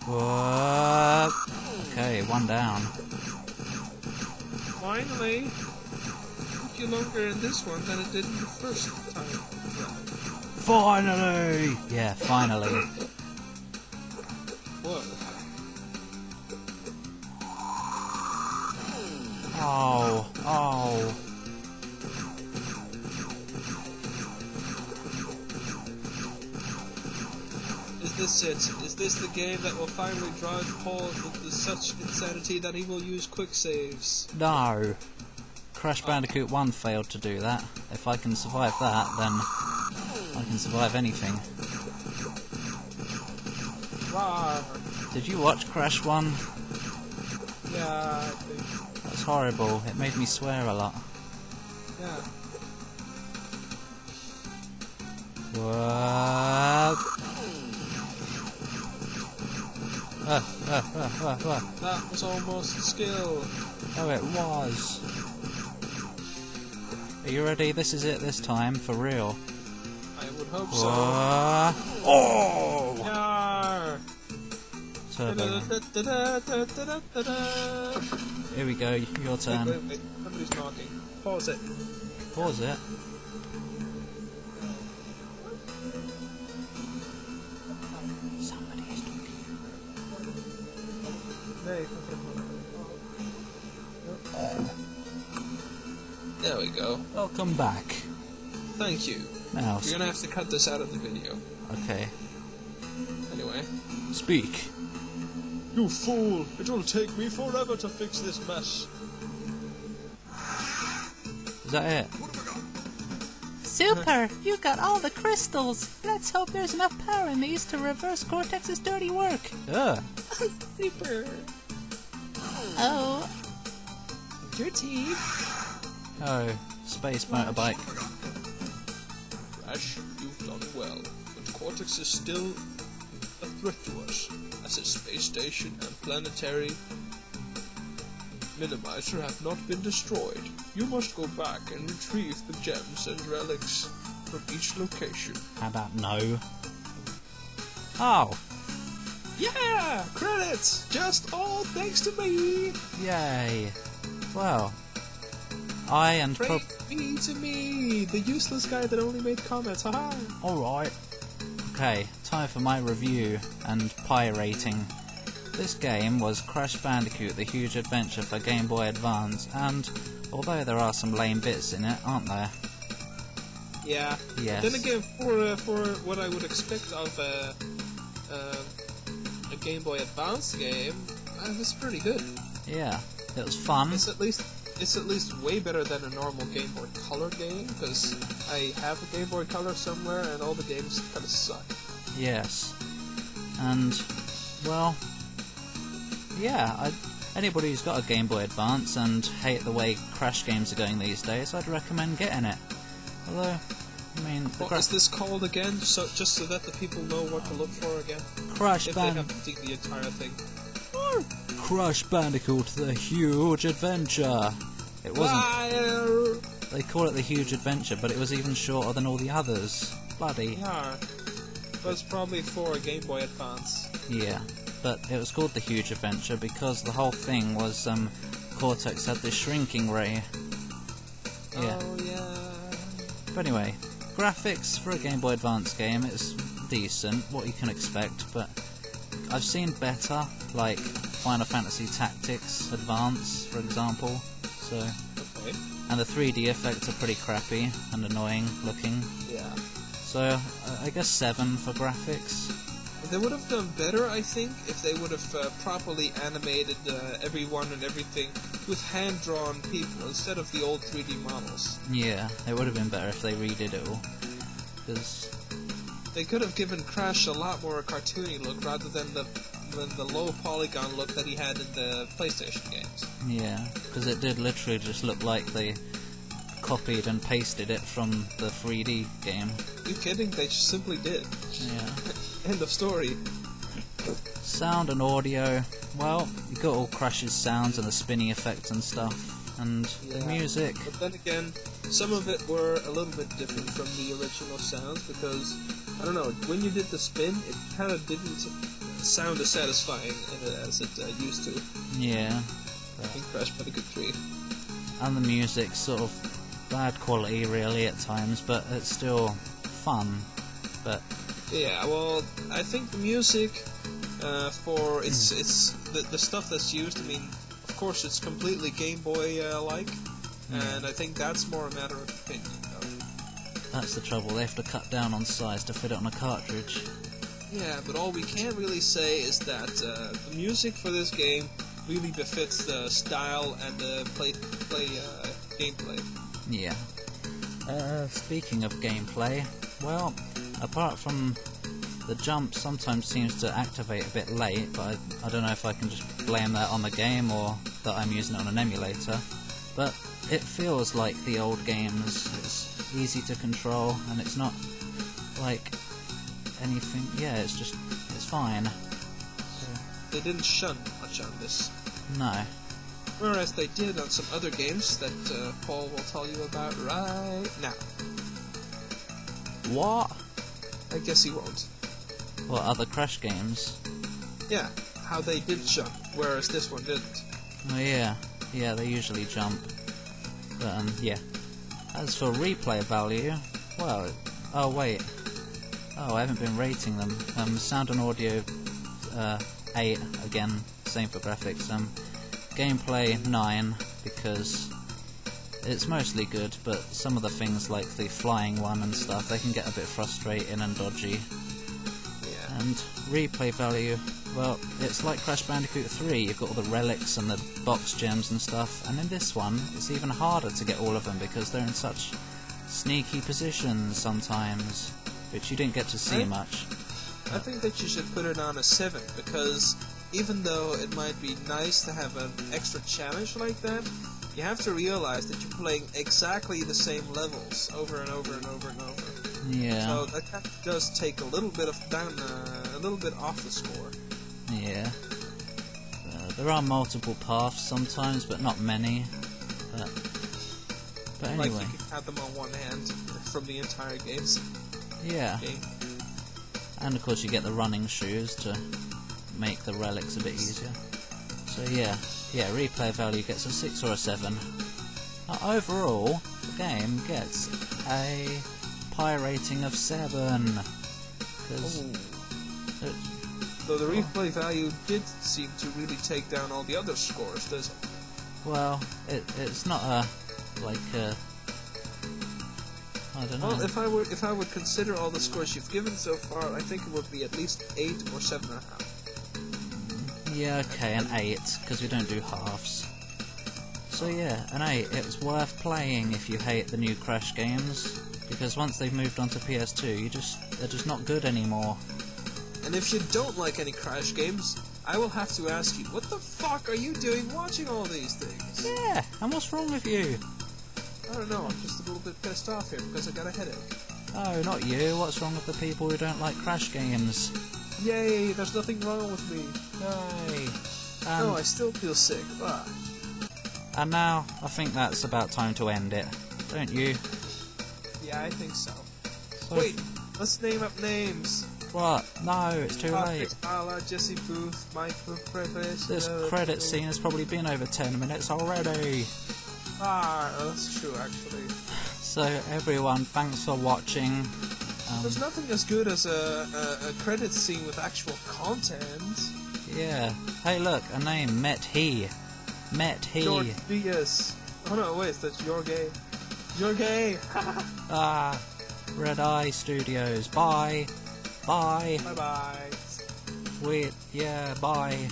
What? Okay, one down. Finally! It took you longer in this one than it did in the first time. Finally! Yeah, finally. Whoa. Oh, oh. Is this it? Is this the game that will finally drive Paul into such insanity that he will use quick saves? No. Crash Bandicoot 1 failed to do that. If I can survive that, then I can survive anything. Rawr. Did you watch Crash 1? Yeah, I think. That's horrible. It made me swear a lot. Yeah. What? That was almost skill. Oh, it was. Are you ready? This is it this time, for real. I would hope so. Oh! Yarr. Turbo. Here we go, your turn. Wait. Somebody's knocking. Pause it. Pause it. Somebody is talking. There we go. Welcome back. Thank you. Now, You're gonna have to cut this out of the video. okay. Anyway. Speak. You fool! It will take me forever to fix this mess. Is that it? Super! You got all the crystals! Let's hope there's enough power in these to reverse Cortex's dirty work! Ugh. Super! Oh. Your team! Oh, space motorbike. Crash, you've done well, but Cortex is still a threat to us, as its space station and planetary minimizer have not been destroyed. You must go back and retrieve the gems and relics from each location. How about no? Oh, Yeah! Credits! Just all thanks to me! yay. Well, I and Praise be to me, the useless guy that only made comments, haha! Alright. Okay, time for my review and pie rating. This game was Crash Bandicoot The Huge Adventure for Game Boy Advance, and although there are some lame bits in it, aren't there? Yeah. Yes. Then again, for what I would expect of a Game Boy Advance game, it was pretty good. Yeah, it was fun. It's at least way better than a normal Game Boy Color game, because I have a Game Boy Color somewhere and all the games kind of suck. Yes. And, well, yeah, anybody who's got a Game Boy Advance and hate the way Crash games are going these days, I'd recommend getting it. Although, I mean, What is this called again? Just so that the people know what to look for again? Crash If they haven't seen the entire thing. Crash Bandicoot The Huge Adventure. It wasn't. They call it The Huge Adventure, but it was even shorter than all the others. Bloody. Yeah. It was probably for a Game Boy Advance. Yeah, but it was called The Huge Adventure because the whole thing was Cortex had this shrinking ray. Yeah. Oh, yeah. But anyway, graphics for a Game Boy Advance game, it's decent, what you can expect, but I've seen better, like Final Fantasy Tactics Advance, for example, so... Okay. And the 3D effects are pretty crappy and annoying looking. Yeah. So, I guess 7 for graphics. They would have done better, I think, if they would have properly animated everyone and everything with hand-drawn people instead of the old 3D models. Yeah, it would have been better if they redid it all. Because... They could have given Crash a lot more cartoony look rather than the low polygon look that he had in the PlayStation games. Yeah, because it did literally just look like they copied and pasted it from the 3D game. You kidding? They just simply did. Yeah. End of story. Sound and audio, well, you got all Crash's sounds and the spinning effects and stuff, and the music. But then again, some of it were a little bit different from the original sounds because, I don't know, when you did the spin, it kind of didn't sound as satisfying in it as it used to Yeah. in Crash Bandicoot 3. And the music's sort of bad quality really at times, but it's still fun. But Yeah, well, I think the music for it's the stuff that's used. I mean, of course, it's completely Game Boy like, and I think that's more a matter of opinion. that's the trouble, they have to cut down on size to fit it on a cartridge. Yeah, but all we can really say is that the music for this game really befits the style and the gameplay. Yeah. Speaking of gameplay, well, apart from the jump sometimes seems to activate a bit late, but I don't know if I can just blame that on the game or that I'm using it on an emulator, but it feels like the old games. It's easy to control, and it's not like anything. Yeah, it's fine. So, They didn't shun much on this, no. whereas they did on some other games that Paul will tell you about right now. What? I guess he won't. What, other Crash games? Yeah, how they did jump, whereas this one didn't. Oh yeah, they usually jump. But yeah. As for replay value, well, oh wait. Oh, I haven't been rating them. Sound and audio, 8, again, same for graphics. Gameplay, 9, because it's mostly good, but some of the things like the flying one and stuff, they can get a bit frustrating and dodgy. Yeah. And replay value, well, it's like Crash Bandicoot 3, you've got all the relics and the box gems and stuff, and in this one, it's even harder to get all of them because they're in such sneaky positions sometimes, which you didn't get to see much. I think that you should put it on a 7, because even though it might be nice to have an extra challenge like that, you have to realize that you're playing exactly the same levels over and over and over and over. Yeah. So that does take a little bit a little bit off the score. Yeah. There are multiple paths sometimes, but not many. But anyway. Like you can have them on one hand from the entire game. Yeah. And of course you get the running shoes to make the relics a bit easier. So yeah, replay value gets a 6 or a 7. Now, overall, the game gets a pie rating of 7. So the replay value did seem to really take down all the other scores, does it? Well, it's not a I don't know. Well, if I would consider all the scores you've given so far, I think it would be at least 8 or 7.5. Yeah, okay, an 8, because we don't do halves. So yeah, an 8. It was worth playing if you hate the new Crash games, because once they've moved on to PS2, they're just not good anymore. And if you don't like any Crash games, I will have to ask you, what the fuck are you doing watching all these things? Yeah, and what's wrong with you? I don't know, I'm just a little bit pissed off here because I got a headache. Oh, not you. What's wrong with the people who don't like Crash games? Yay, there's nothing wrong with me. Yay. No, I still feel sick. Ah. And now, I think that's about time to end it. Don't you? Yeah, I think so. So Wait, let's name up names. What? No, it's too late. Jesse Booth, Michael Previs. This credit scene has probably been over 10 minutes already. That's true, actually. So, everyone, thanks for watching. There's nothing as good as a credit scene with actual content. Yeah. Hey, look, a name, Met He. George Diaz. Oh no, wait, that's You're Gay. You're Gay! Red Eye Studios. Bye. Bye. Bye-bye. Sweet. Yeah, bye.